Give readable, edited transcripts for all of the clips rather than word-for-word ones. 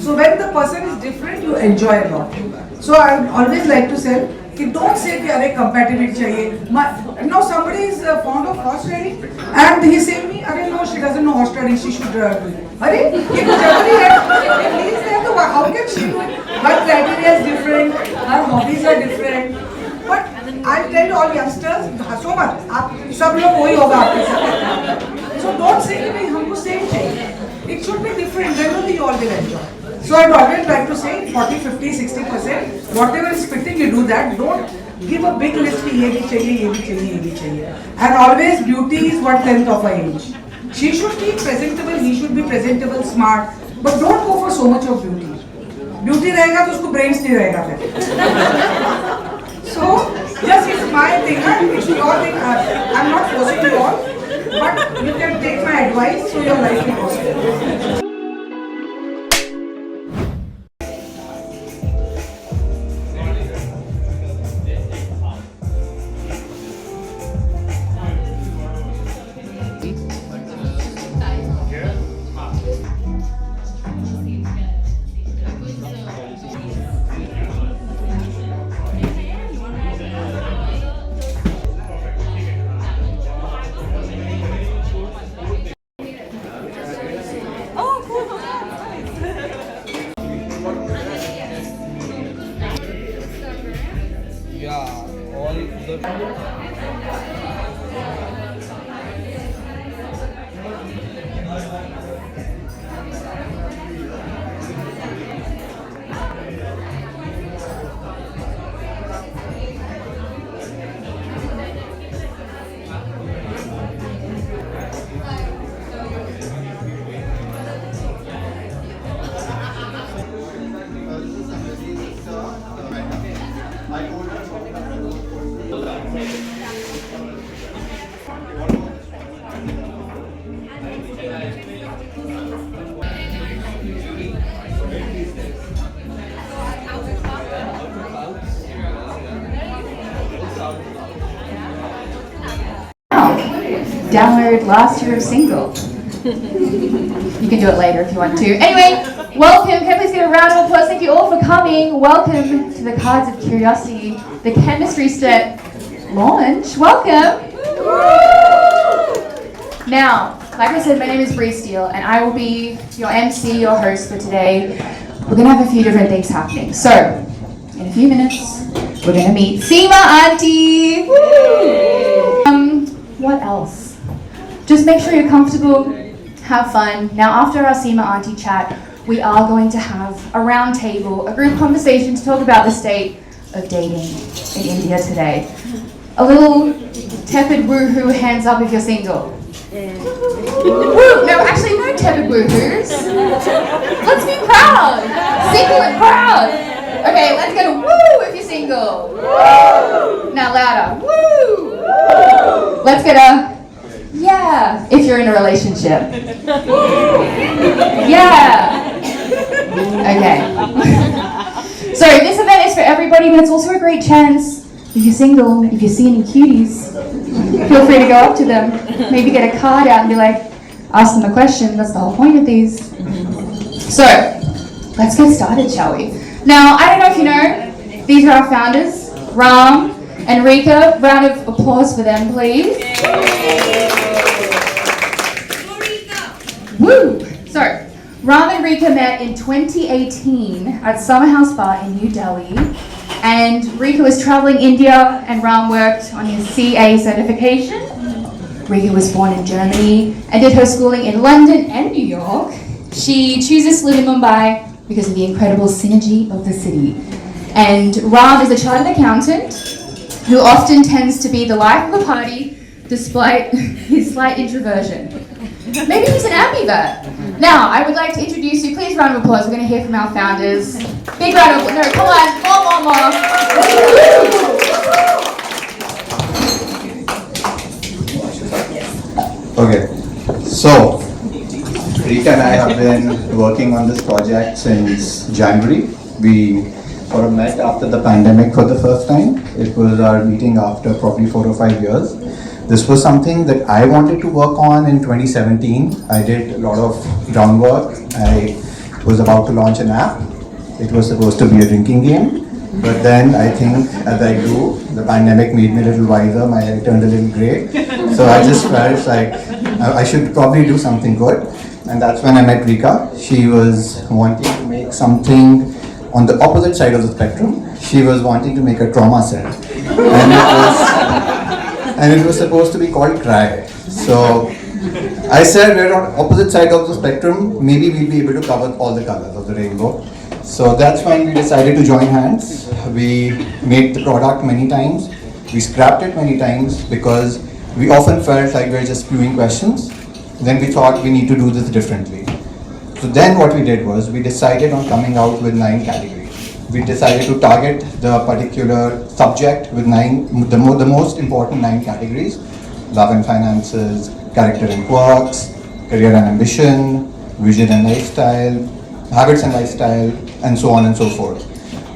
So when the person is different, you enjoy a lot. So I would always like to say, don't say कि अरे compatibility चाहिए. Now somebody is fond of horse riding and he say me, अरे no, she doesn't know horse riding, she should do it. अरे ये कुछ जरूरी है? Please say तो how can she do it? Her criteria is different, her hobbies are different. But I'll tell all youngsters, हंसो मत, आप सब लोग वही होगा आपके साथ. So don't say कि नहीं हमको same चाहिए. It should be different, then only you all will enjoy. So I'd always like to say 40, 50, 60%, whatever is fitting you do that. Don't give a big list कि ये भी चाहिए, ये भी चाहिए, ये भी चाहिए. And always beauty is 1/10 of her age. She should be presentable, he should be presentable, smart. But don't go for so much of beauty. Beauty रहेगा तो उसको brains नहीं रहेगा फिर. So just it's my thing, it's your thing. I'm not forcing you all, but you can take my advice so your life will go smooth. Download last year of single. You can do it later if you want to. Anyway, welcome. Can I please get a round of applause? Thank you all for coming. Welcome to the Cards of Curiosity, the chemistry step launch. Welcome. Now, like I said, my name is Bree Steele, and I will be your MC, your host for today. We're going to have a few different things happening. So, in a few minutes, we're going to meet Sima Auntie. What else? Just make sure you're comfortable, have fun. Now, after our Sima Auntie chat, we are going to have a round table, a group conversation to talk about the state of dating in India today. A little tepid woohoo, hands up if you're single. Woo! No, actually, no tepid woohoos. Let's be proud. Single and proud. Okay, let's get a woo if you're single. Woo! Now louder. Woo! Woo! Let's get a yeah if you're in a relationship. Yeah. Okay. So this event is for everybody, but it's also a great chance. If you're single, if you see any cuties, feel free to go up to them. Maybe get a card out and be like, ask them a question. That's the whole point of these. So, let's get started, shall we? Now, I don't know if you know, these are our founders, Ram and Rika. Round of applause for them, please. Woo! So, Ram and Rika met in 2018 at Summer House Bar in New Delhi. And Rika was traveling India and Ram worked on his CA certification. Rika was born in Germany and did her schooling in London and New York. She chooses to live in Mumbai because of the incredible synergy of the city. And Ram is a chartered accountant who often tends to be the life of the party despite his slight introversion. Maybe he's an ambivert. Now, I would like to introduce you, please round of applause, we're going to hear from our founders. Big round of applause, no, come on, more. Okay, so Rika and I have been working on this project since January. We sort of met after the pandemic for the first time. It was our meeting after probably 4 or 5 years. This was something that I wanted to work on in 2017. I did a lot of groundwork. I was about to launch an app. It was supposed to be a drinking game. But then I think as I grew, the pandemic made me a little wiser, my hair turned a little grey. So I just felt like I should probably do something good. And that's when I met Rika. She was wanting to make something on the opposite side of the spectrum. She was wanting to make a trauma set. And it was supposed to be called Cry. So I said we're on opposite side of the spectrum, maybe we'll be able to cover all the colors of the rainbow. So that's when we decided to join hands. We made the product many times. We scrapped it many times because we often felt like we were just spewing questions. Then we thought we need to do this differently. So then what we did was we decided on coming out with 9 categories. We decided to target the particular subject with the most important 9 categories: love and finances, character and quirks, career and ambition, vision and lifestyle, habits and lifestyle, and so on and so forth.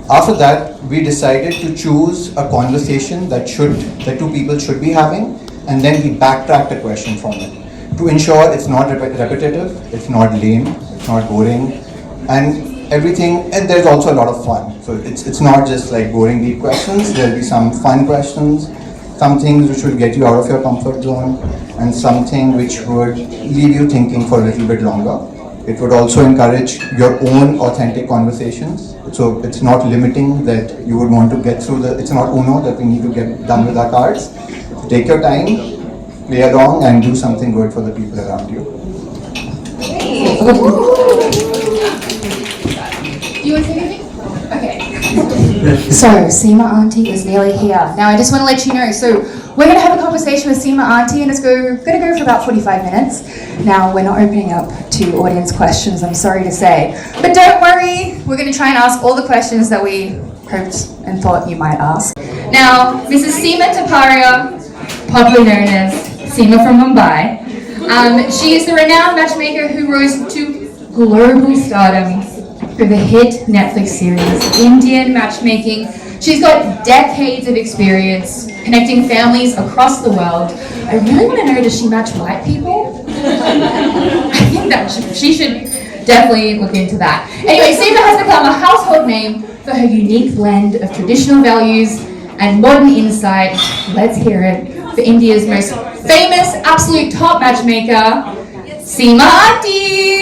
After that, we decided to choose a conversation that two people should be having, and then we backtracked a question from it to ensure it's not repetitive, it's not lame, it's not boring, and everything. And there's also a lot of fun. So it's not just like boring deep questions. There'll be some fun questions, some things which will get you out of your comfort zone, and something which would leave you thinking for a little bit longer. It would also encourage your own authentic conversations. So it's not limiting that you would want to get through it's not Uno that we need to get done with our cards. Take your time, play along, and do something good for the people around you. Do you want to say anything? Okay. So, Sima Auntie is nearly here. Now, I just want to let you know, so we're going to have a conversation with Sima Auntie, and it's going to go for about 45 minutes. Now, we're not opening up to audience questions, I'm sorry to say. But don't worry, we're going to try and ask all the questions that we hoped and thought you might ask. Now, Mrs. Sima Taparia, popularly known as Sima from Mumbai, she is the renowned matchmaker who rose to global stardom through the hit Netflix series Indian Matchmaking. She's got decades of experience connecting families across the world. I really want to know, does she match white people? I think that she should definitely look into that. Anyway, Sima has become a household name for her unique blend of traditional values and modern insight. Let's hear it for India's most famous, absolute top matchmaker, Sima Auntie!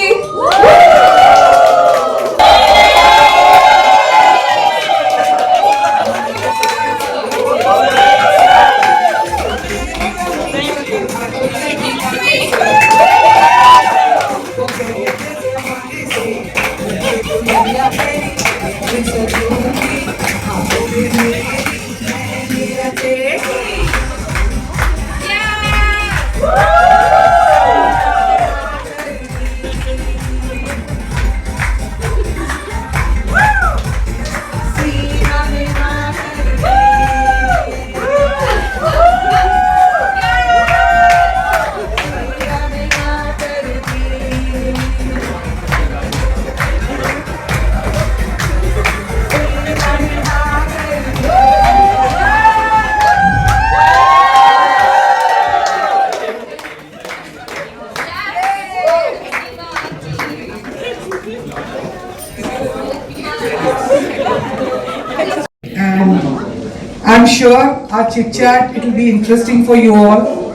I'm sure our chit chat, it will be interesting for you all.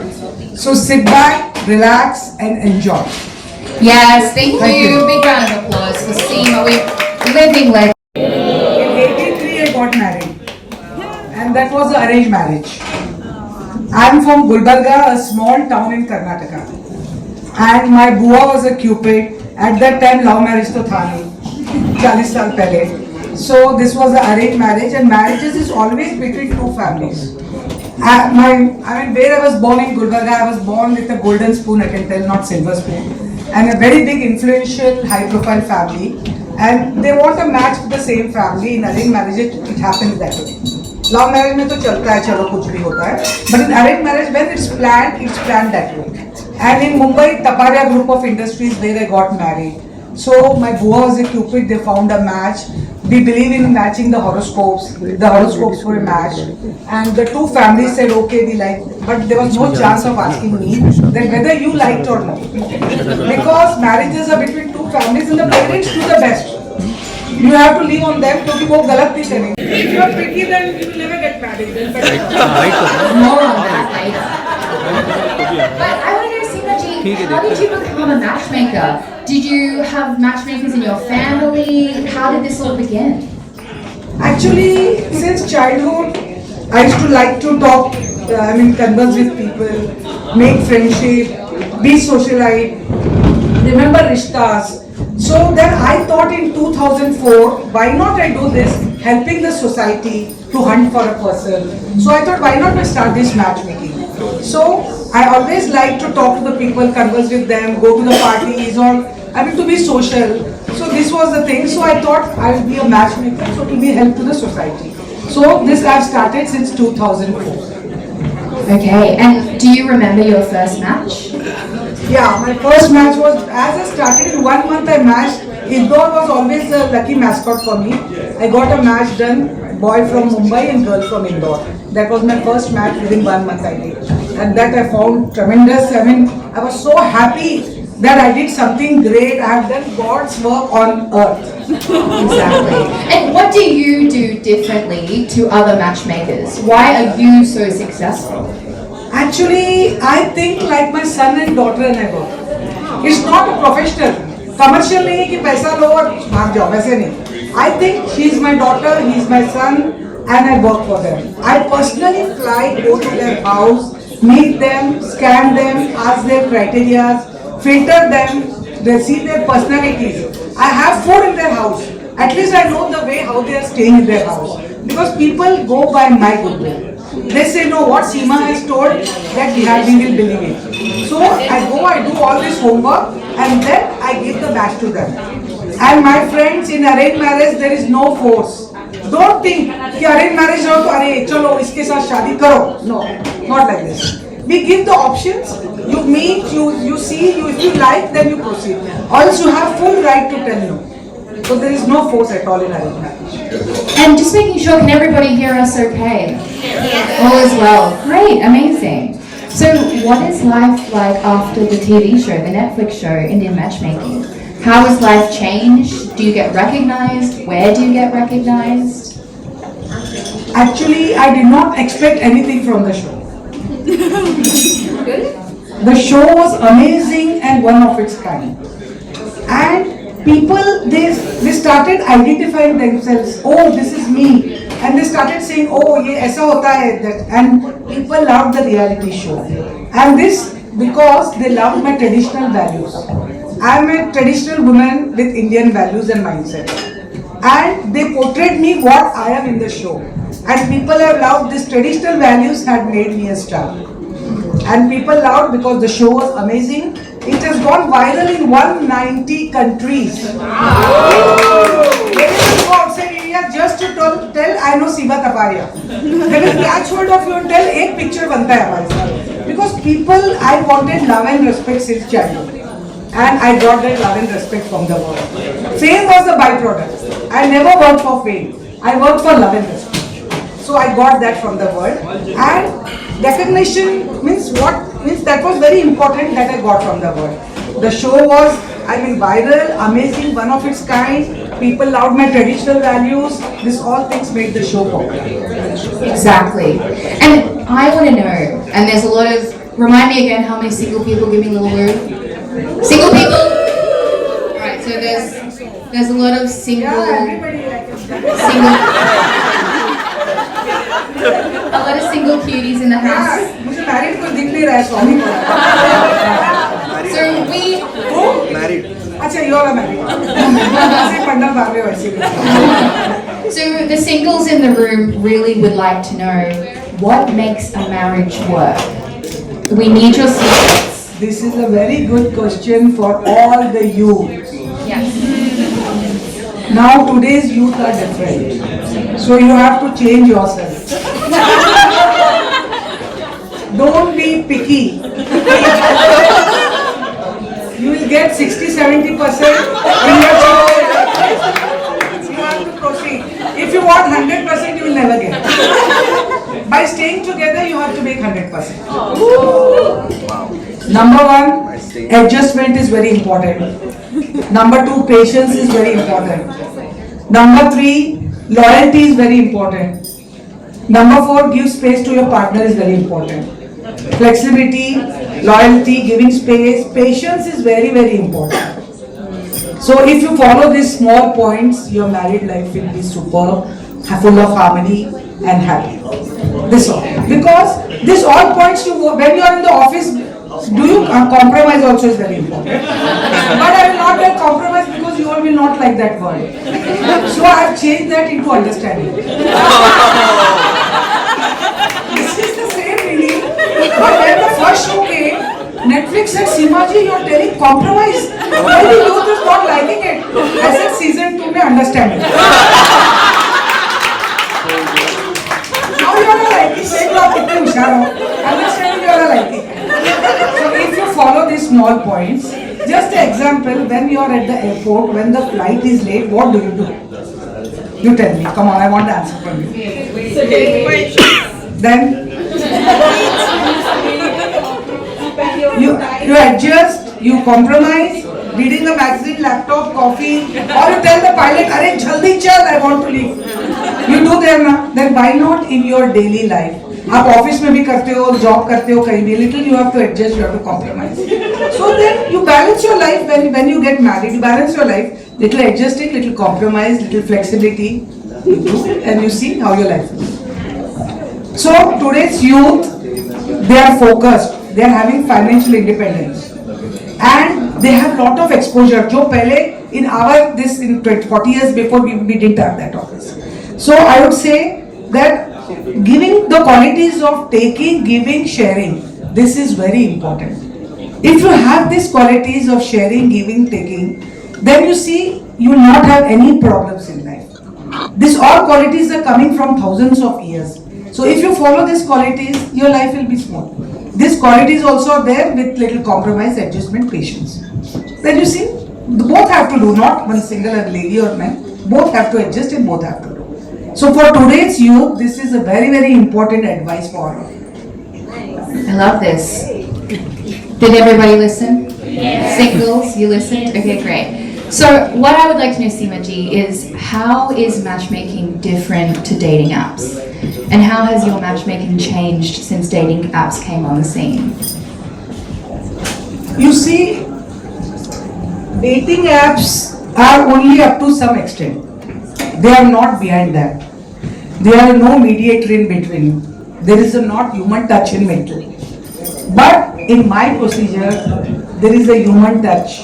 So sit back, relax, and enjoy. Yes, thank you. Big round of applause for Sima. We're living legend. In 83, I got married, and that was an arranged marriage. I'm from Gulbarga, a small town in Karnataka, and my bua was a cupid. At that time, love marriage to tha nahi, 40 saal pehle. So this was an arranged marriage, and marriages is always between two families. Where I was born in Gulbarga, I was born with a golden spoon, I can tell, not silver spoon, and a very big, influential, high-profile family. And they want a match with the same family. In arranged marriage, it happens that way. Love marriage में तो चलता है, चलो कुछ भी होता है. But in arranged marriage, when it's planned that way. And in Mumbai, Taparia group of industries where I got married, So my Bua was a cupid, they found a match. We believe in matching the horoscopes for a match. And the two families said, okay, we like, but there was no chance of asking me that whether you liked or not. Because marriages are between two families and the parents do the best. You have to leave on them क्योंकि वो गलत नहीं करेंगे. If you are picky, then you will never get married. More on that later. But I want to know, Sima ji, how did you become a matchmaker? Did you have matchmakers in your family? How did this all begin? Actually, since childhood, I used to like to talk, converse with people, make friendship, be socialite, remember rishtas. So then I thought in 2004, why not I do this, helping the society to hunt for a person. So I thought, why not I start this matchmaking. So I always like to talk to the people, converse with them, go to the parties, or to be social. So this was the thing. So I thought I will be a matchmaker, so to be help to the society. So this I've started since 2004. Okay, and do you remember your first match? Yeah, my first match was, as I started in 1 month I matched. Indore was always a lucky mascot for me. I got a match done, boy from Mumbai and girl from Indore. That was my first match within 1 month I did. And that I found tremendous. I was so happy that I did something great. I have done God's work on earth. Exactly. And what do you do differently to other matchmakers? Why are you so successful? Actually, I think like my son and daughter and I work. It's not a professional. Commercial नहीं है कि पैसा लो और भाग जाओ, वैसे नहीं. I think she's my daughter, he's my son, and I work for them. I personally fly, go to their house, meet them, scan them, ask their criteria, filter them, they see their personalities. I have food in their house. At least I know the way how they are staying in their house. Because people go by my goodwill. They say, no, what Sima has told, that we will believe it. So I go, I do all this homework, and then I give the match to them. And my friends, in arranged marriage, there is no force. Don't think कि arranged marriage हो तो अरे चलो इसके साथ शादी करो. No, not like this. We give the options. You meet, you see, if you like, then you proceed. Or else you have full right to tell no. So there is no force at all in arranged marriage. And just making sure, can everybody hear us okay? All is well. Great, amazing. So what is life like after the TV show, the Netflix show, Indian Matchmaking? How has life changed? Do you get recognized? Where do you get recognized? Actually, I did not expect anything from the show. The show was amazing and one of its kind. And people, they started identifying themselves. Oh, this is me. And they started saying, oh, ye aisa hota hai. That. And people loved the reality show. And this because they loved my traditional values. I am a traditional woman with Indian values and mindset. And they portrayed me what I am in the show. And people have loved these traditional values had made me a star. And people loved because the show was amazing. It has gone viral in 190 countries. Just to tell I know Sima Taparia. They will catch hold of you and tell एक picture बनता है हमारे साथ. Because people, I wanted love and respect since childhood. And I got that love and respect from the world. Fame was the byproduct. I never worked for fame. I worked for love and respect. So I got that from the world. And recognition means what? Means that was very important that I got from the world. The show was, viral, amazing, one of its kind. People loved my traditional values. This all things made the show popular. Exactly. And I want to know, and there's a lot of, remind me again how many single people, give me a little word. Single people? Alright, so there's a lot of single, a lot of single cuties in the house. मुझे married कोई दिख नहीं रहा है स्वामी को. So we married. अच्छा, you are married. ऐसे पंडल बार में वैसे. So the singles in the room really would like to know what makes a marriage work. We need your secrets. This is a very good question for all the youth. Yes. Now today's youth are different. So you have to change yourself. Don't be picky. You will get 60-70% in your choice. You have to proceed. If you want 100%, you will never get. By staying together, you have to make 100%. Number one, adjustment is very important. Number two, patience is very important. Number three, loyalty is very important. Number four, give space to your partner is very important. Flexibility, loyalty, giving space, patience is very, very important. So if you follow these small points, your married life will be superb, full of harmony and happy. This all. Because this all points you, when you are in the office, do you compromise also is very important. But I will not get compromise because you all will not like that word. So I have changed that into understanding. This is the same meaning. But when the first show came, Netflix said, Sima ji, you are telling compromise. Why the youth is not liking it? I said season 2 mein understanding. Now you are liking. Understanding you are liking. So if you follow these small points, just an example, when you are at the airport, when the flight is late, what do? You tell me. Come on, I want the answer from you. Then you adjust, you compromise, reading a magazine, laptop, coffee, or you tell the pilot, "Arey, jaldi chal, I want to leave." You do there na? Then why not in your daily life? आप office में भी करते हो, job करते हो, कहीं भी, little you have to adjust, you have to compromise. So then you balance your life when you get married. You balance your life, little adjusting, little compromise, little flexibility, you do, and you see how your life is. So today's youth, they are focused, they are having financial independence, and they have lot of exposure. जो पहले in our this in 40 years before we didn't have that office. So I would say that giving the qualities of taking, giving, sharing, this is very important. If you have these qualities of sharing, giving, taking, then you see you will not have any problems in life. These all qualities are coming from thousands of years. So if you follow these qualities, your life will be smooth. These qualities also are there with little compromise, adjustment, patience. Then you see, both have to do, not one single lady or man, both have to adjust and both have to do. So for today's youth, this is a very, very important advice for all. I love this. Did everybody listen? Yes. Singles, you listened? Okay, great. So what I would like to know, Sima ji, is how is matchmaking different to dating apps? And how has your matchmaking changed since dating apps came on the scene? You see, dating apps are only up to some extent. They are not behind that. There are no mediator in between. There is not human touch in between. But in my procedure, there is a human touch.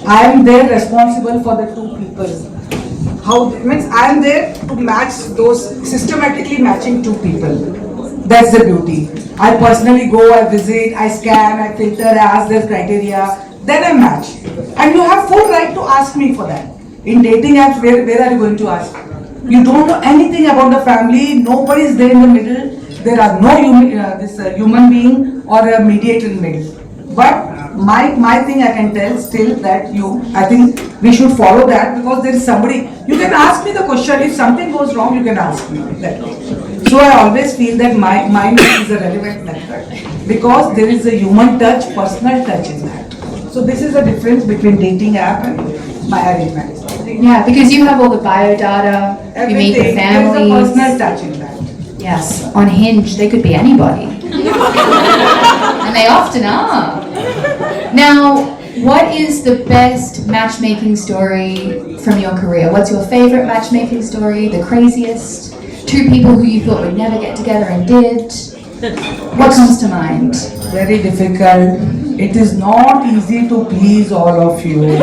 I am there responsible for the two people. How means I am there to match those, systematically matching two people. That's the beauty. I personally go, I visit, I scan, I filter, I ask their criteria, then I match. And you have full right to ask me for that. In dating apps, where are you going to ask? You don't know anything about the family, nobody is there in the middle, there are no human being or a mediator in the middle. But my thing I can tell still that I think we should follow that, because there is somebody, you can ask me the question, if something goes wrong, you can ask me that. So I always feel that my method is a relevant method, because there is a human touch, personal touch in that. So this is the difference between dating app and my arrangement. Yeah, because you have all the bio data, you meet the families. There is a personal touch in that. Yes, on Hinge, they could be anybody. And they often are. Now, what is the best matchmaking story from your career? What's your favorite matchmaking story, the craziest? Two people who you thought would never get together and did? What comes to mind? Very difficult. It is not easy to please all of you.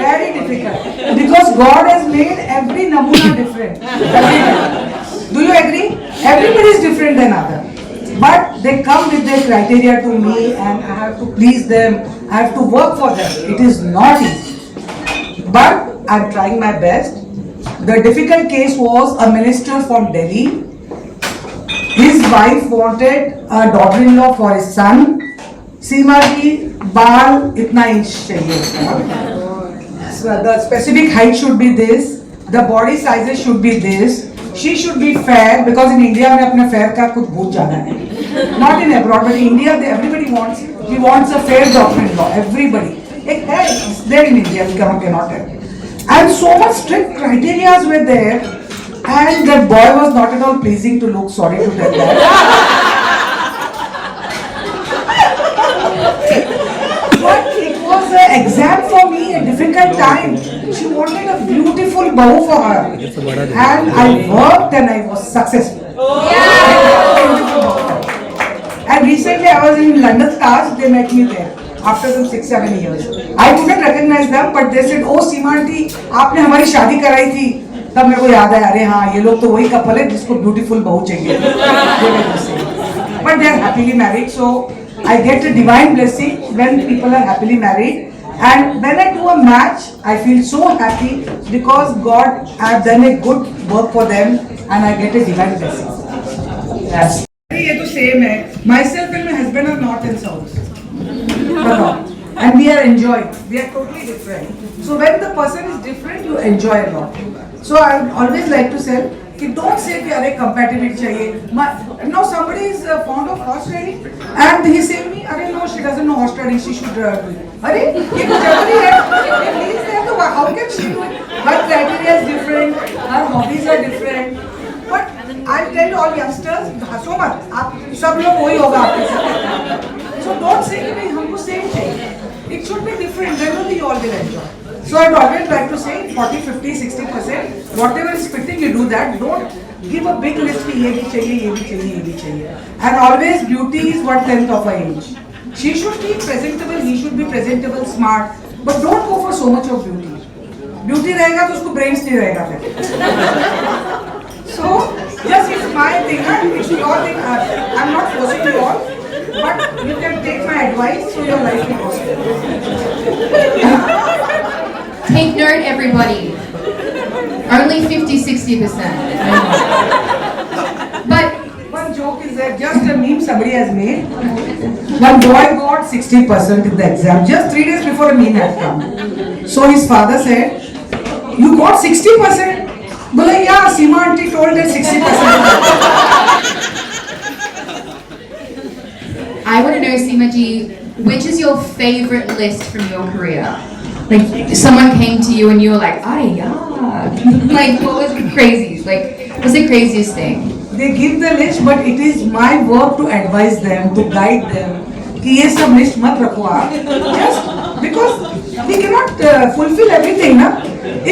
Very difficult. Because God has made every namuna different. Do you agree? Everybody is different than other. But they come with their criteria to me and I have to please them. I have to work for them. It is not easy. But I am trying my best. The difficult case was a minister from Delhi. His wife wanted a daughter-in-law for his son, सीमा जी बाल इतना inch चाहिए उसका. The specific height should be this. The body sizes should be this. She should be fair because in India में अपने fair का कुछ भूल जाना है. Not in abroad, but in India, everybody wants. He wants a fair daughter-in-law. Everybody. It's there in India. We cannot tell. And so much strict criteria were there, and that boy was not at all pleasing to look. Sorry to tell that. But it was an exam for me, a difficult time. She wanted a beautiful bow for her, and I worked and I was successful. And recently I was in London Taj. They met me there after some 6-7 years. I couldn't recognize them, but they said, "Oh, Sima aunty, आपने हमारी शादी कराई थी." तब मेरे को याद आया, अरे हाँ, ये लोग तो वही कपल है जिसको ब्यूटीफुल बहू चाहिए. But they are happily married, so I get a divine blessing when people are happily married. And when I do a match, I feel so happy because God have done a good work for them, and I get a divine blessing. Yes. ये तो same है. Myself and my husband are north and south. And we are enjoying. We are totally different. So when the person is different, you enjoy a lot. So I always like to say, कि don't say कि अरे compatibility चाहिए. Now somebody is fond of horse riding, and he say me, अरे no, she doesn't know horse riding. She should do it. अरे ये कुछ जरूरी है. If he is there, तो how can she do it? Her criteria is different. Her hobbies are different. But I tell all youngsters, हंसो मत. आप सब लोग वही होगा आपके साथ. So don't say कि नहीं हमको same चाहिए. It should be different. Then only you all will enjoy. So I'd always like to say 40, 50, 60%. Whatever is fitting, you do that. Don't give a big list कि ये भी चाहिए, ये भी चाहिए, ये भी चाहिए. And always beauty is 1/10 of her age. She should be presentable. He should be presentable, smart. But don't go for so much of beauty. Beauty रहेगा तो उसको brains नहीं रहेगा फिर. So just it's my thing. It's your thing. I'm not forcing you all. But you can take my advice so your life will go smooth. Take note, everybody. Only 50-60%. But One joke is that just a meme somebody has made. One boy got 60% in the exam just 3 days before a meme had come. So his father said, "You got 60%?" Bola, yeah, Sima aunty told that 60%. I want to know, Sima ji, which is your favorite list from your career? Like, someone came to you and you were like, "Ay, yeah." Like, what was crazy? Like, what's the craziest thing? They give the list, but it is my work to advise them, to guide them. कि ये सब list मत रखो आप. Just because we cannot fulfill everything, na?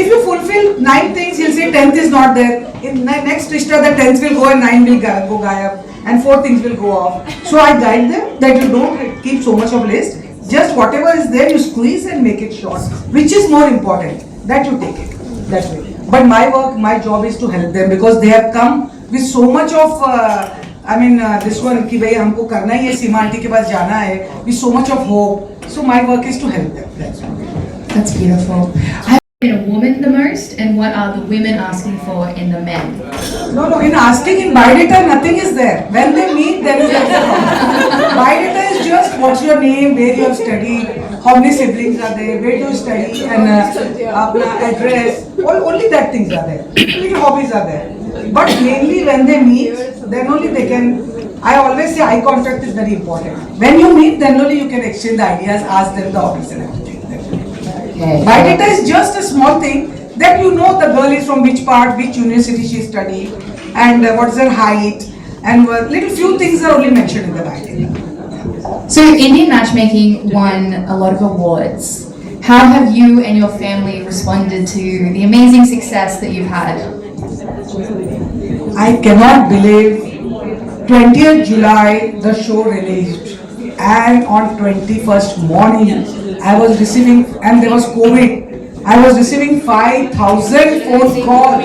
If you fulfill 9 things, you'll say 10th is not there. In next list, the 10th will go and 9 will go gayab, and 4 things will go off. So I guide them that you don't keep so much of list. Just whatever is there, you squeeze and make it short. Which is more important? That you take it. That way. But my work, my job is to help them because they have come with so much of, this one कि भाई हमको करना ही है, सीमा aunty के पास जाना है, with so much of hope. So my work is to help them. That's all. That's beautiful. Have you been a woman the most, and what are the women asking for in the men? No, in asking in biodata, nothing is there. When they meet, then is the problem. Biodata is just what's your name, where you have studied, how many siblings are there, where do you study, and अपना address. Only that things are there. Little hobbies are there. But mainly when they meet, then only they can. I always say eye contact is very important. When you meet, then only you can exchange the ideas, ask them the hobbies and everything. Okay. Biodata is just a small thing that you know the girl is from which part, which university she studied, and what is her height, and little few things are only mentioned in the biodata. So Indian matchmaking won a lot of awards. How have you and your family responded to the amazing success that you've had? I cannot believe 20th July the show released, and on 21st morning I was receiving, and there was COVID, I was receiving 5,000 phone calls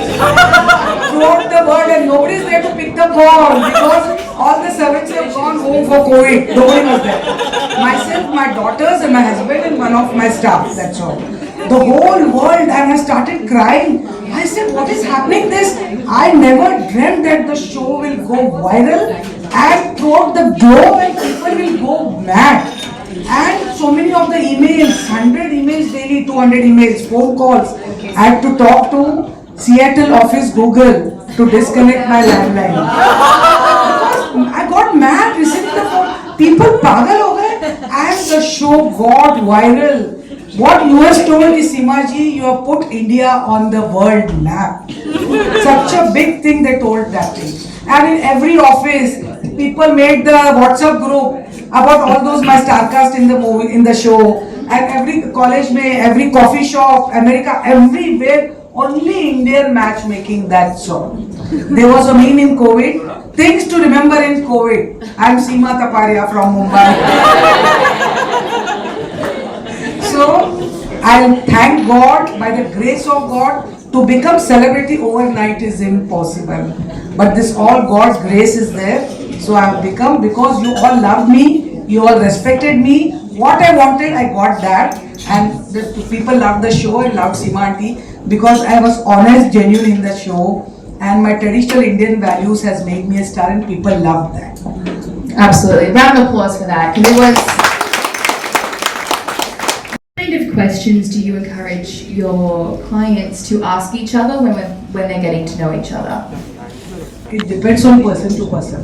throughout the world, and nobody is there to pick the call because all the servants have gone home for COVID. Nobody was there. Myself, my daughters, and my husband, and one of my staff. That's all. The whole world, and I started crying. I said, "What is happening? This I never dreamt that the show will go viral and throughout the globe, and people will go mad." And so many of the emails, 100 emails daily, 200 emails, phone calls. I had to talk to Seattle office Google to disconnect my landline. Because I got mad receiving the phone. People pagal ho gaye and the show got viral. What US told is, Sima ji, you have put India on the world map. Such a big thing they told that thing. And in every office, people made the WhatsApp group about all those my star cast in the movie, in the show. And every college mein, every coffee shop, America, everywhere, only Indian matchmaking, that's all. There was a meme in COVID. Things to remember in COVID. I'm Sima Taparia from Mumbai. So, I thank God, by the grace of God, to become celebrity overnight is impossible. But this all God's grace is there. So I have become, because you all loved me, you all respected me. What I wanted, I got that. And the people loved the show and loved Sima aunty because I was honest, genuine in the show. And my traditional Indian values has made me a star and people loved that. Absolutely. Round of applause for that. 'Cause it was. What kind of questions do you encourage your clients to ask each other when they're getting to know each other? It depends on person to person.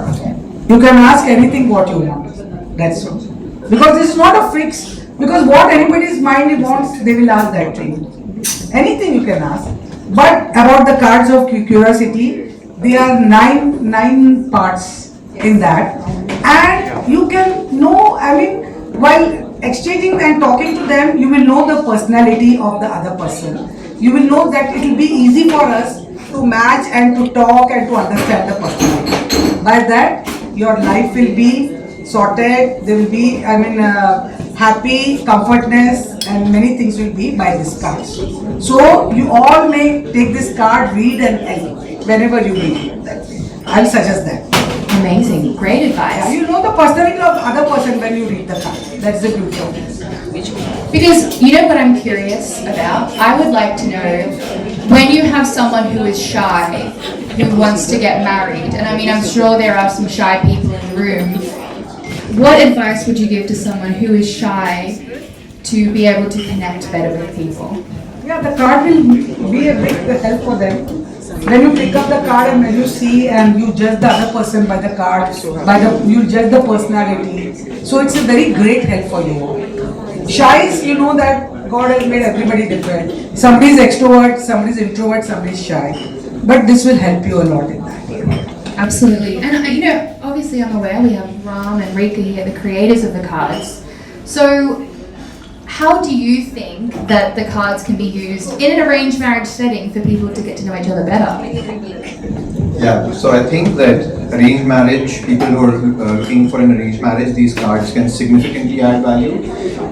You can ask anything what you want. That's all. Because this is not a fix. Because what anybody's mind wants, they will ask that thing. Anything you can ask. But about the cards of curiosity, there are nine parts in that. And you can know, I mean, while exchanging and talking to them, you will know the personality of the other person. You will know that it will be easy for us to match and to talk and to understand the personality. By that, your life will be sorted, there will be, happy, comfortness, and many things will be by this card. So, you all may take this card, read and whenever you need. I'll suggest that. Amazing. Great advice. Yeah, you know the personality of the other person when you read the card. That's the beauty of this. Because you know what I'm curious about? I would like to know, when you have someone who is shy, who wants to get married, and I mean, I'm sure there are some shy people in the room, what advice would you give to someone who is shy to be able to connect better with people? Yeah, the card will be a big help for them. When you pick up the card and when you see and you judge the other person by the card, you judge the personality. So it's a very great help for you. Shies, you know that God has made everybody different. Somebody is extrovert, somebody is introvert, somebody is shy. But this will help you a lot in that. Absolutely. And you know, obviously I'm aware we have Ram and Rika here, the creators of the cards. So how do you think that the cards can be used in an arranged marriage setting for people to get to know each other better? Yeah, so I think that arranged marriage, people who are looking for an arranged marriage, these cards can significantly add value.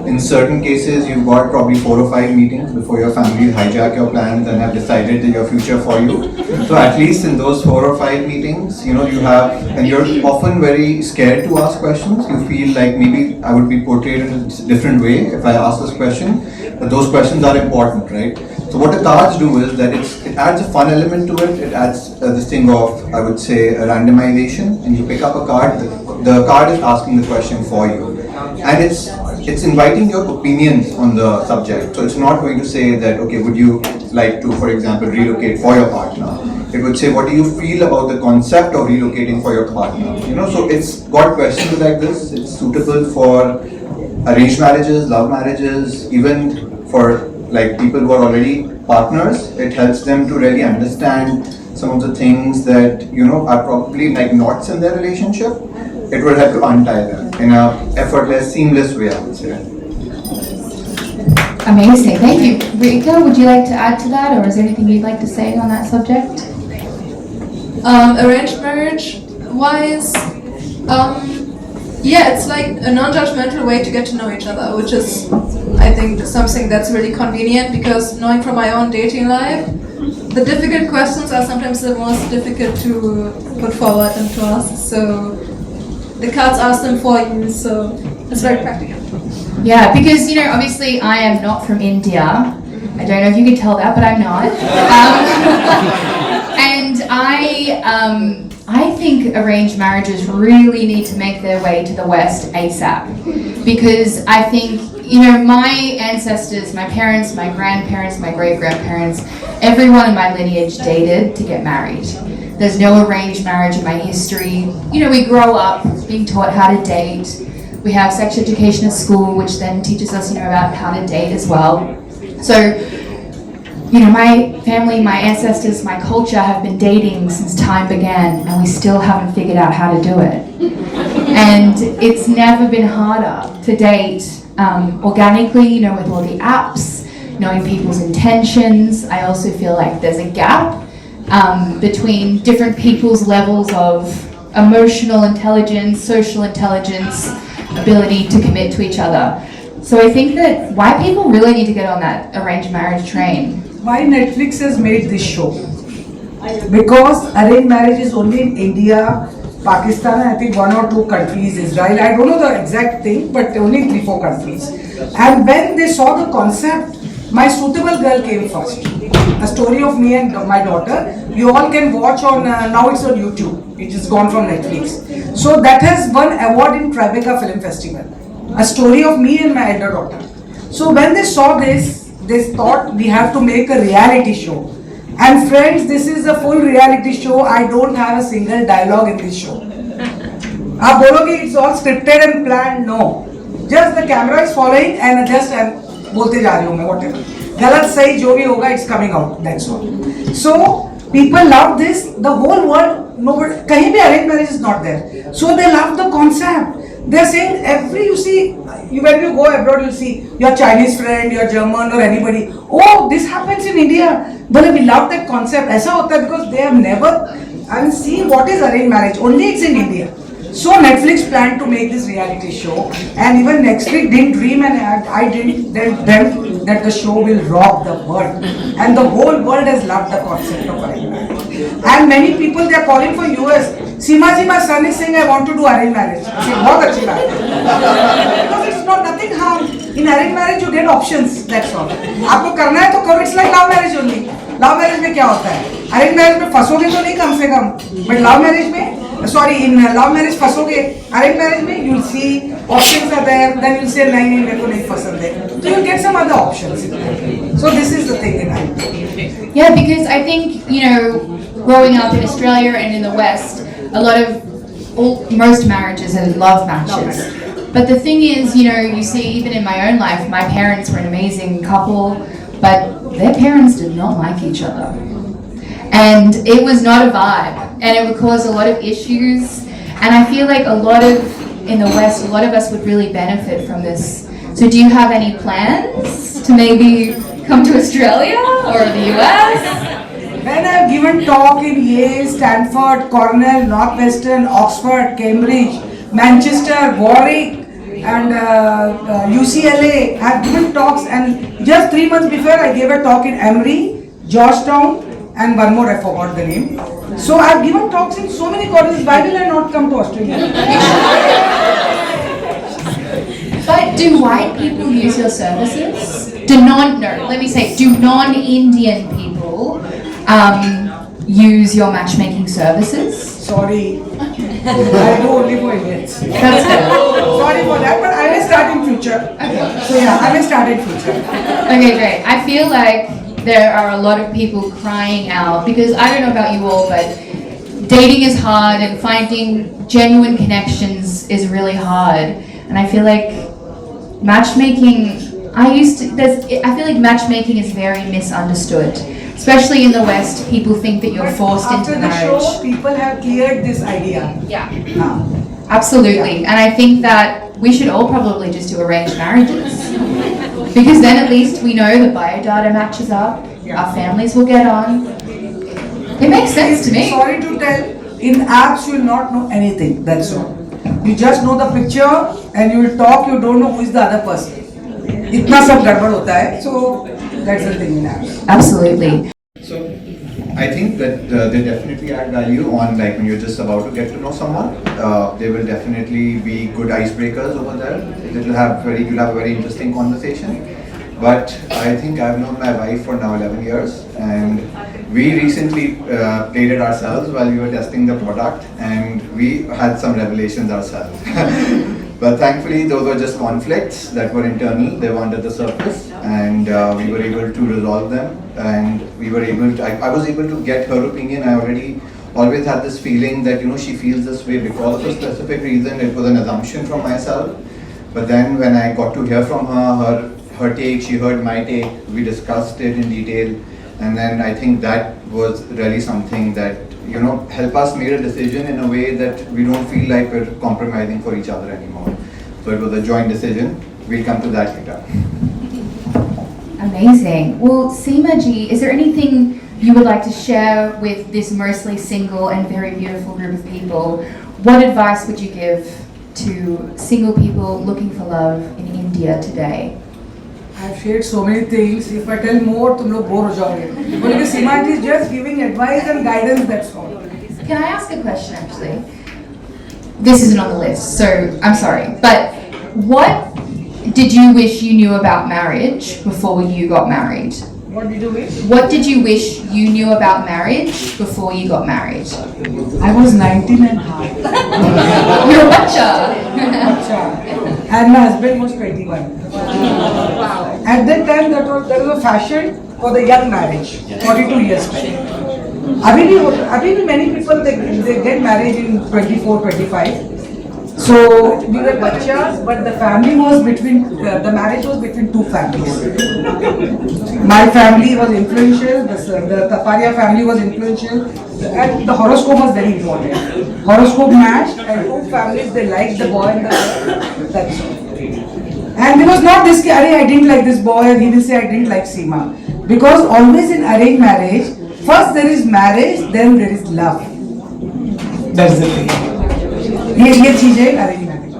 In certain cases, you've got probably 4 or 5 meetings before your family hijack your plans and have decided that your future for you. So at least in those 4 or 5 meetings, you know, you have, and you're often very scared to ask questions. You feel like maybe I would be portrayed in a different way if I ask this question, but those questions are important, right? So what the cards do is that it adds a fun element to it. It adds this thing of, I would say, a randomization, and you pick up a card. The card is asking the question for you, and it's inviting your opinions on the subject. So it's not going to say that, okay, would you like to, for example, relocate for your partner? It would say, what do you feel about the concept of relocating for your partner? You know, so it's got questions like this. It's suitable for arranged marriages, love marriages, even for like people who are already partners. It helps them to really understand some of the things that, you know, are probably like knots in their relationship. It will help to untie them in a effortless, seamless way, I would say. Amazing, thank you. Rika, would you like to add to that, or is there anything you'd like to say on that subject? Arranged marriage wise, yeah, it's like a non-judgmental way to get to know each other, which is, I think, something that's really convenient, because knowing from my own dating life, the difficult questions are sometimes the most difficult to put forward and to ask. So the cards ask them for you, so it's very practical. Yeah, because, you know, obviously I am not from India. I don't know if you can tell that, but I'm not. And I think arranged marriages really need to make their way to the West ASAP. because I think, you know, my ancestors, my parents, my grandparents, my great-grandparents, everyone in my lineage dated to get married. There's no arranged marriage in my history. You know, we grow up being taught how to date. We have sex education at school, which then teaches us, you know, about how to date as well. So, you know, my family, my ancestors, my culture have been dating since time began, and we still haven't figured out how to do it. And it's never been harder to date organically, you know, with all the apps, knowing people's intentions. I also feel like there's a gap between different people's levels of emotional intelligence, social intelligence, ability to commit to each other. So I think that white people really need to get on that arranged marriage train. Why Netflix has made this show? Because arranged marriage is only in India, Pakistan, and I think 1 or 2 countries, Israel. I don't know the exact thing, but only 3-4 countries. And when they saw the concept, my suitable girl came first. A story of me and my daughter. You all can watch on, now it's on YouTube. It is gone from Netflix. So that has won award in Tribeca Film Festival. A story of me and my elder daughter. So when they saw this, they thought we have to make a reality show. And friends, this is a full reality show. I don't have a single dialogue in this show. आप बोलोगे it's all scripted and planned? No. Just the camera is following and just बोलते जा रही हूँ मैं whatever. गलत सही जो भी होगा it's coming out. That's all. So people love this. The whole world, nobody, कहीं भी arranged marriage is not there. So they love the concept. They're saying you see, when you go abroad, you'll see your Chinese friend, your German or anybody. Oh, this happens in India. But we love that concept. ऐसा होता है because they have never seen what is arranged marriage. Only it's in India. So Netflix planned to make this reality show, and even next week didn't dream, and I didn't them that the show will rock the world, and the whole world has loved the concept of arranged marriage. And many people, they are calling for US. Sima ji, my son is saying I want to do arranged marriage. I say, बहुत अच्छी बात है. Because it's not nothing harm. In arranged marriage you get options. That's all. आपको करना है तो करो. It's like love marriage only. Love marriage में क्या होता है? Arranged marriage में फंसोगे तो नहीं कम से कम. But love marriage में, sorry, in love marriage फंसोगे. Arranged marriage में you'll see options are there. Then you'll say नहीं नहीं मेरे को नहीं पसंद है. So you get some other options. So this is the thing in life. Yeah, because I think, you know, growing up in Australia and in the West, a lot of most marriages are love matches. But the thing is, you know, you see even in my own life, my parents were an amazing couple, but their parents did not like each other. And it was not a vibe, and it would cause a lot of issues. And I feel like in the West, a lot of us would really benefit from this. So do you have any plans to maybe come to Australia or the US? When I've given talk in Yale, Stanford, Cornell, Northwestern, Oxford, Cambridge, Manchester, Warwick, and UCLA, I've given talks, and just 3 months before I gave a talk in Emory, Georgetown, and one more, I forgot the name. So I've given talks in so many colleges. Why will I not come to Australia? But do white people use your services? Do non-Indian people use your matchmaking services? Sorry, I do only for Indians. That's good. Sorry for that, but I will start in future. Okay. So yeah, I will start in future. Okay, great. I feel like there are a lot of people crying out because I don't know about you all, but dating is hard and finding genuine connections is really hard. And I feel like matchmaking, I feel like matchmaking is very misunderstood. Especially in the West, people think that you're forced into marriage. After the show, people have cleared this idea. Yeah. Absolutely. And I think that we should all probably just do arranged marriages. Because then at least we know the biodata matches up, our families will get on. It makes sense to me. Sorry to tell, in apps you will not know anything, that's all. You just know the picture and you will talk, you don't know who is the other person. इतना सब गड़बड़ होता है, so that's the thing in apps. Absolutely. So I think that they definitely add value on, like, when you're just about to get to know someone. They will definitely be good icebreakers over there. You'll have a very interesting conversation. But I think I've known my wife for now 11 years, and we recently played it ourselves while we were testing the product, and we had some revelations ourselves. But thankfully, those were just conflicts that were internal. They were under the surface, and we were able to resolve them. And we were able to. I was able to get her opinion. I already always had this feeling that she feels this way because of a specific reason. It was an assumption from myself. But then when I got to hear from her take, she heard my take. We discussed it in detail, and then I think that was really something that help us make a decision in a way that we don't feel like we're compromising for each other anymore. So it was a joint decision. We'll come to that later. Amazing. Well, Sima ji, is there anything you would like to share with this mostly single and very beautiful group of people? What advice would you give to single people looking for love in India today? I've shared so many things. If I tell more, तुम लोग bore हो जाओगे. But Sima ji is just giving advice and guidance. That's all. Can I ask a question actually? This isn't on the list, so I'm sorry. But what did you wish you knew about marriage before you got married? What did you wish? What did you wish you knew about marriage before you got married? I was 19 and half. You're a bacha. And my husband was 21. Wow. At that time, there was a fashion for the young marriage, 42 years back. अभी भी many people they get married in 24, 25. So we were bachas, but the family was the marriage was between two families. My family was influential, the Taparia family was influential, and the horoscope was very important. Horoscope matched, and two families they liked the boy and the girl. That's all. And there was not this, I didn't like this boy, and he will say I didn't like Sima. Because always in arranged marriage, first there is marriage, then there is love. That's the thing. ये चीजें arranged marriage.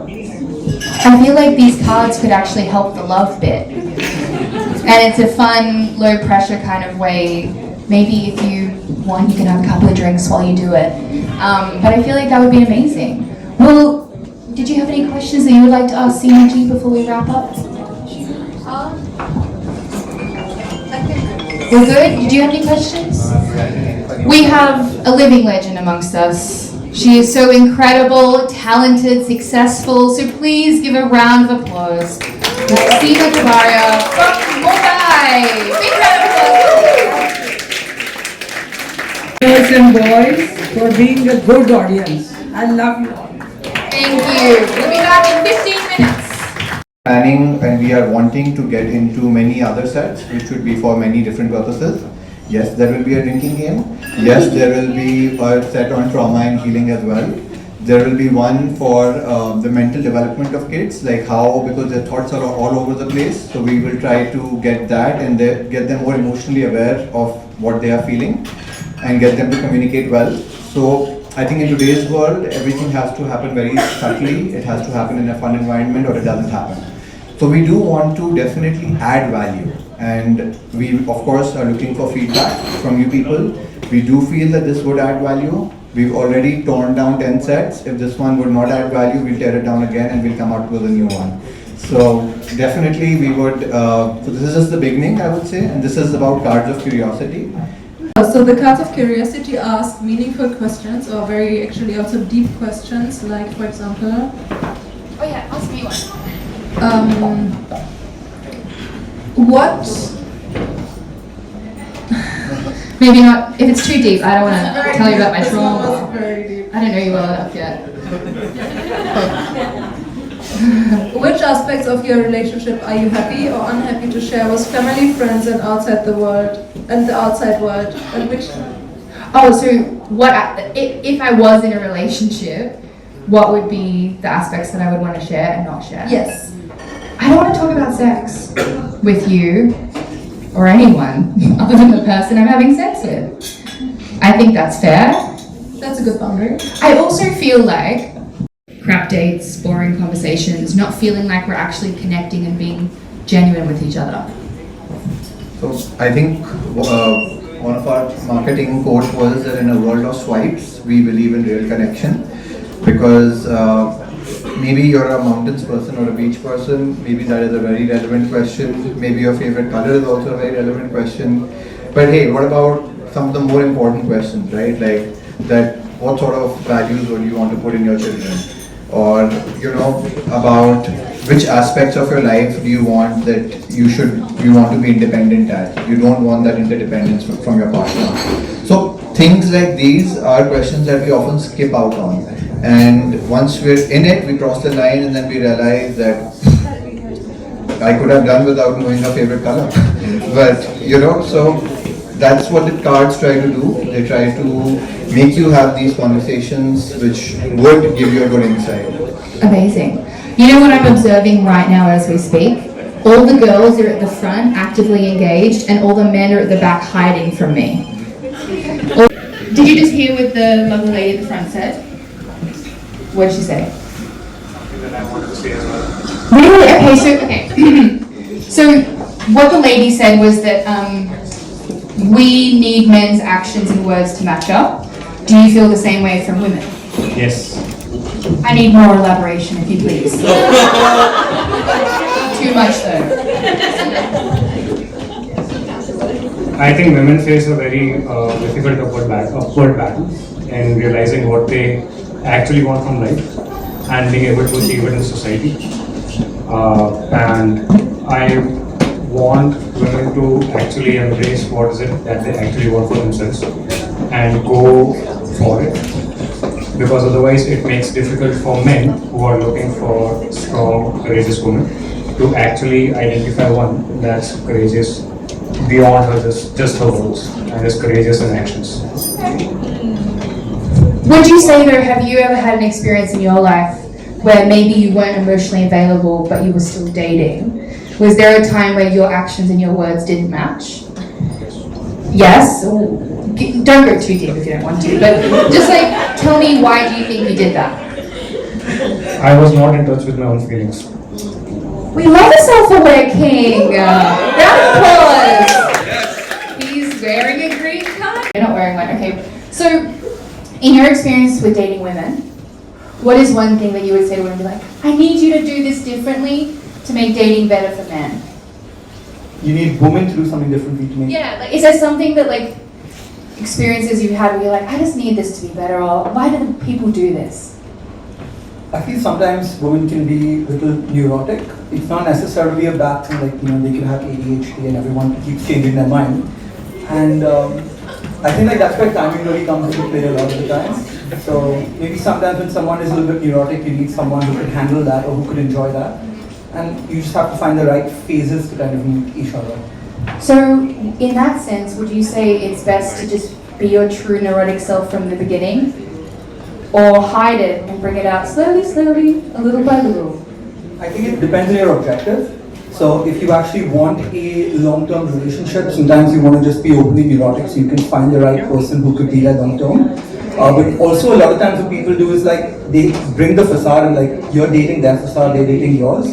I feel like these cards could actually help the love bit. And it's a fun, low pressure kind of way. Maybe if you want, you can have a couple of drinks while you do it. But I feel like that would be amazing. Well, did you have any questions that you would like to ask Sima ji before we wrap up? We're good? Did you have any questions? We have a living legend amongst us. She is so incredible, talented, successful, so please give a round of applause for Sima Taparia from Mumbai. Big round of applause. Girls and boys, for being a good audience. I love you all. Thank you. We'll be back in 15 minutes. Planning, and we are wanting to get into many other sets, which would be for many different purposes. Yes, there will be a drinking game. Yes, there will be a set on trauma and healing as well. There will be one for the mental development of kids, like how, because their thoughts are all over the place. So we will try to get that and get them more emotionally aware of what they are feeling and get them to communicate well. So I think in today's world, everything has to happen very subtly. It has to happen in a fun environment or it doesn't happen. So we do want to definitely add value. And we, of course, are looking for feedback from you people. We do feel that this would add value. We've already torn down 10 sets. If this one would not add value, we'll tear it down again and we'll come out with a new one. So definitely we would, so this is just the beginning, I would say, and this is about cards of curiosity. So the cards of curiosity ask meaningful questions or very actually also deep questions, like for example, Oh yeah, ask me one. what? Maybe not, if it's too deep, I don't want to tell you about my This one was trauma. very deep. I don't know you well enough yet. Which aspects of your relationship are you happy or unhappy to share with family, friends, and outside the world, and the outside world? And which? Oh, so what, if I was in a relationship, what would be the aspects that I would want to share and not share? Yes. I don't want to talk about sex with you or anyone other than the person I'm having sex with. I think that's fair. That's a good boundary. I also feel like crap dates, boring conversations, not feeling like we're actually connecting and being genuine with each other. So I think one of our marketing quotes was that in a world of swipes, we believe in real connection. Because maybe you're a mountains person or a beach person, maybe that is a very relevant question. Maybe your favorite color is also a very relevant question. But hey, what about some of the more important questions, right? Like that, what sort of values would you want to put in your children? or about which aspects of your life do you want that you want to be independent at. You don't want that interdependence from your partner. So things like these are questions that we often skip out on, and once we're in it, we cross the line, and then we realize that I could have done without knowing her favorite color. But so that's what the cards try to do. They try to make you have these conversations which would give you a good insight. Amazing. You know what I'm observing right now as we speak? All the girls are at the front actively engaged and all the men are at the back hiding from me. Did you just hear what the lovely lady at the front said? What did she say? Something that I wanted to say as well. Really? Okay, so what the lady said was that we need men's actions and words to match up. Do you feel the same way from women? Yes. I need more elaboration, if you please. Too much, though. I think women face a very difficult upward battle in realizing what they actually want from life and being able to achieve it in society. And I want women to actually embrace what is it that they actually want for themselves and go for it, because otherwise it makes it difficult for men who are looking for strong, courageous women to actually identify one that's courageous beyond her just her words and is courageous in actions. Would you say, though, have you ever had an experience in your life where maybe you weren't emotionally available but you were still dating? Was there a time where your actions and your words didn't match? Yes? Don't go too deep if you don't want to, but just tell me, why do you think you did that? I was not in touch with my own feelings. We love a self-aware king. Round of applause. He's wearing a green card. You're not wearing one. Okay. So, in your experience with dating women, what is one thing that you would say to women? Be like, I need you to do this differently to make dating better for men. You need women to do something differently to make. Yeah. Is there something that experiences you had where you're like, I just need this to be better, or why do people do this? I feel sometimes women can be a little neurotic. It's not necessarily a bad thing, they can have ADHD and everyone keeps changing their mind. And I think that's where timing really comes into play a lot of the time. So maybe sometimes when someone is a little bit neurotic, you need someone who can handle that or who could enjoy that. And you just have to find the right phases to kind of meet each other. So, in that sense, would you say it's best to just be your true neurotic self from the beginning? Or hide it and bring it out slowly, a little by little? I think it depends on your objective. So if you actually want a long-term relationship, sometimes you want to just be openly neurotic so you can find the right person who could be that long-term. But also a lot of times what people do is they bring the facade and you're dating their facade, they're dating yours.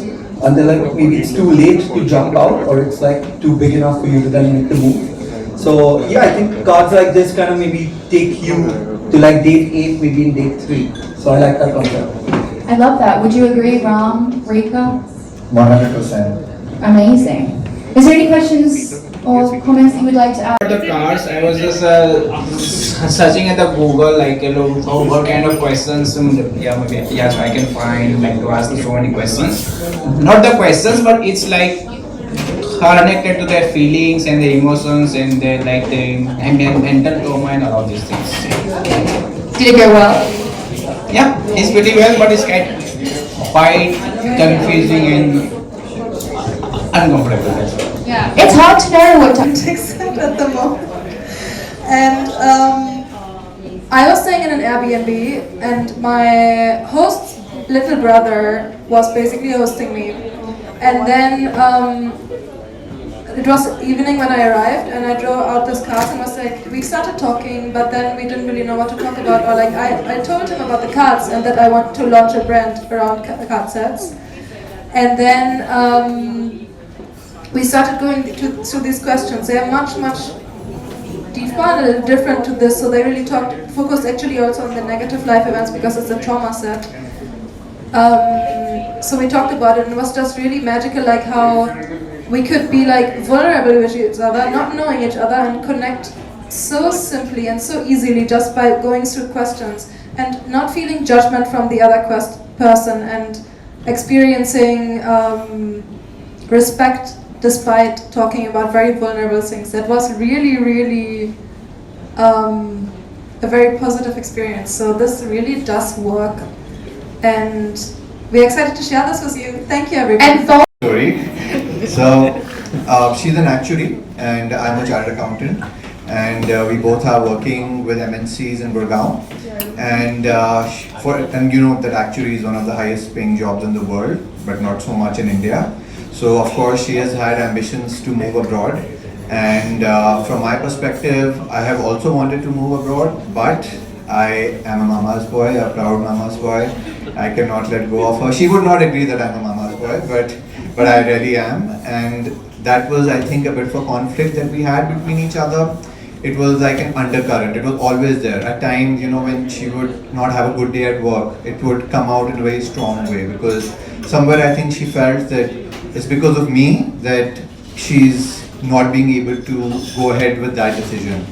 And they're maybe it's too late to jump out, or it's too big enough for you to then make the move. So yeah, I think cards like this kind of maybe take you to date 8, maybe in date 3. So I like that concept. I love that. Would you agree, Ram, Rika? 100%. Amazing. Is there any questions or comments that you would like to add? For the cards, I was just searching at the Google, what kind of questions, yes, I can find, to ask so many questions. Not the questions, but it's connected to their feelings and their emotions and their mental trauma and all of these things. Did it go well? Yeah, it's pretty well, but it's quite confusing and uncomfortable. That's all. Yeah. It's hard to know what to Accept at the moment. And I was staying in an Airbnb, and my host's little brother was basically hosting me. And then it was evening when I arrived, and I drove out this cards and was we started talking, but then we didn't really know what to talk about. Or I told him about the cards and that I want to launch a brand around card sets. And then we started going through these questions. They are much deeper and a little different to this, so they really focused actually also on the negative life events because it's a trauma set. So we talked about it, and it was just really magical, how we could be vulnerable with each other, not knowing each other, and connect so simply and so easily just by going through questions and not feeling judgment from the other person and experiencing respect despite talking about very vulnerable things. That was really, really a very positive experience. So this really does work, and we're excited to share this with you. Thank you, everybody. And for Story. So she's an actuary and I'm a chartered accountant, and we both are working with MNCs in Gurgaon. And and you know that actuary is one of the highest paying jobs in the world, but not so much in India. So of course she has had ambitions to move abroad, and from my perspective, I have also wanted to move abroad, but I am a mama's boy, a proud mama's boy. I cannot let go of her. She would not agree that I'm a mama's boy, but I really am. And that was, I think, a bit of a conflict that we had between each other. It was like an undercurrent. It was always there. At times, you know, when she would not have a good day at work, it would come out in a very strong way, because somewhere I think she felt that it's because of me that she's not being able to go ahead with that decision.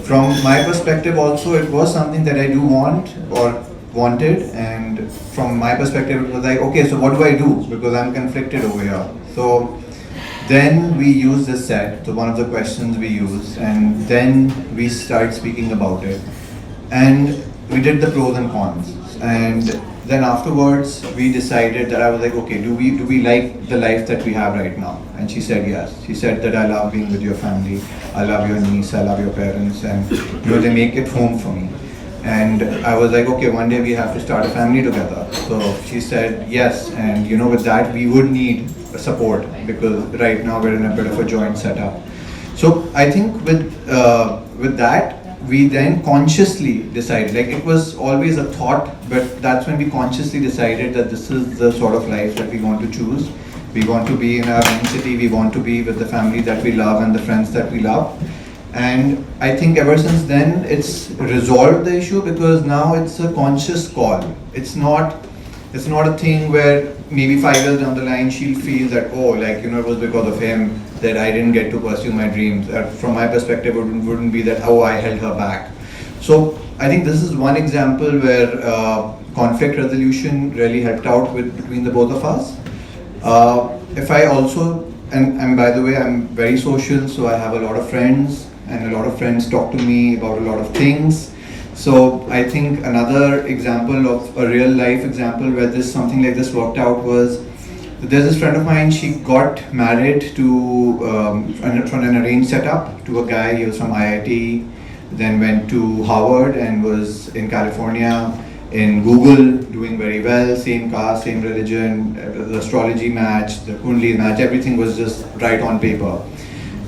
From my perspective also, it was something that I do want or wanted, and from my perspective it was like, okay, so what do I do, because I'm conflicted over here. So then we use this set, so one of the questions we use, and then we start speaking about it, and we did the pros and cons, and then afterwards we decided that I was like, okay, do we like the life that we have right now? And she said yes. She said that I love being with your family, I love your niece, I love your parents, and you know, they make it home for me. And I was like, okay, one day we have to start a family together. So she said yes, and you know, with that we would need support, because right now we're in a bit of a joint setup. So I think with that, we then consciously decided, like it was always a thought, but that's when we consciously decided that this is the sort of life that we want to choose. We want to be in our own city, we want to be with the family that we love and the friends that we love. And I think ever since then, it's resolved the issue, because now it's a conscious call. It's not a thing where maybe 5 years down the line she'll feel that, oh, like, you know, it was because of him that I didn't get to pursue my dreams. From my perspective, it wouldn't be that, oh, I held her back. So I think this is one example where conflict resolution really helped out between the both of us. If I also, and by the way, I'm very social, so I have a lot of friends, and a lot of friends talk to me about a lot of things. So I think another example of a real life example where something like this worked out was, there's this friend of mine, she got married to, from an arranged setup, to a guy. He was from IIT, then went to Harvard and was in California, in Google, doing very well, same caste, same religion, the astrology match, the Kundli match, everything was just right on paper.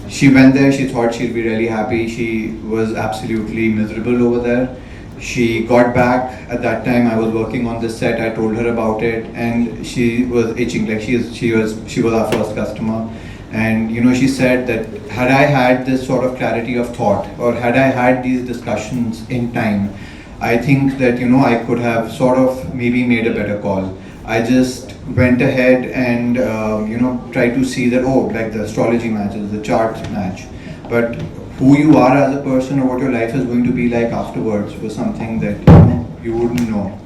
She went there, she thought she'd be really happy. She was absolutely miserable over there. She got back. At that time, I was working on this set. I told her about it, and she was itching. Like she was our first customer, and you know, she said that had I had this sort of clarity of thought, or had I had these discussions in time, I think that, you know, I could have sort of maybe made a better call. I just went ahead and you know, tried to see that, oh, like the astrology matches, the chart match, but who you are as a person, or what your life is going to be like afterwards, was something that, you know, you wouldn't know.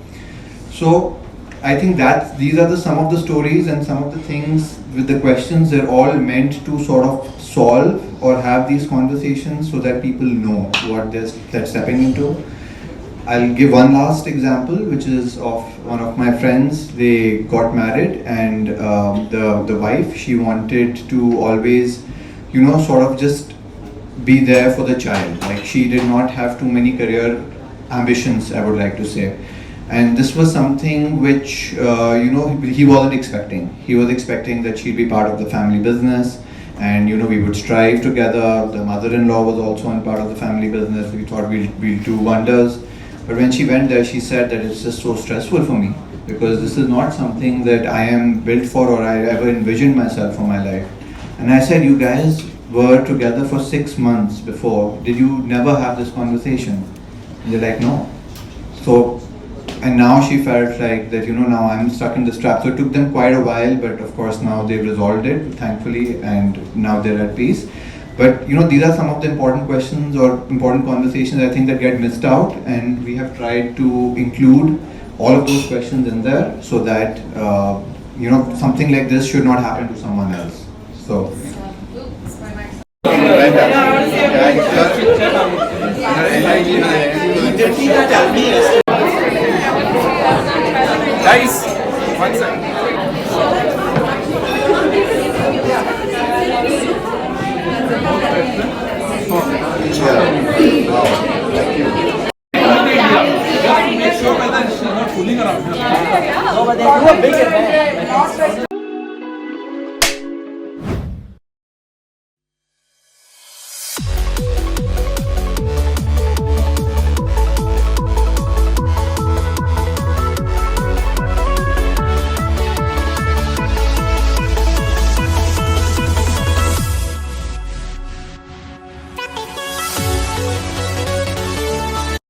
So I think that these are some of the stories and some of the things with the questions. They're all meant to sort of solve or have these conversations so that people know what they're stepping into. I'll give one last example, which is of one of my friends. They got married, and the wife, she wanted to always, you know, sort of just be there for the child. Like, she did not have too many career ambitions, I would like to say. And this was something which, you know, he wasn't expecting. He was expecting that she'd be part of the family business, and, you know, we would strive together. The mother-in-law was also on part of the family business. We thought we'll do wonders. But when she went there, she said that it's just so stressful for me, because this is not something that I am built for or I ever envisioned myself for my life. And I said, you guys were together for 6 months before. Did you never have this conversation? And they're like, no. So, and now she felt like that, you know, now I'm stuck in this trap. So it took them quite a while, but of course now they've resolved it, thankfully, and now they're at peace. But, you know, these are some of the important questions or important conversations, I think, that get missed out, and we have tried to include all of those questions in there so that something like this should not happen to someone else. So. Guys, one second. Make sure that she's not fooling around.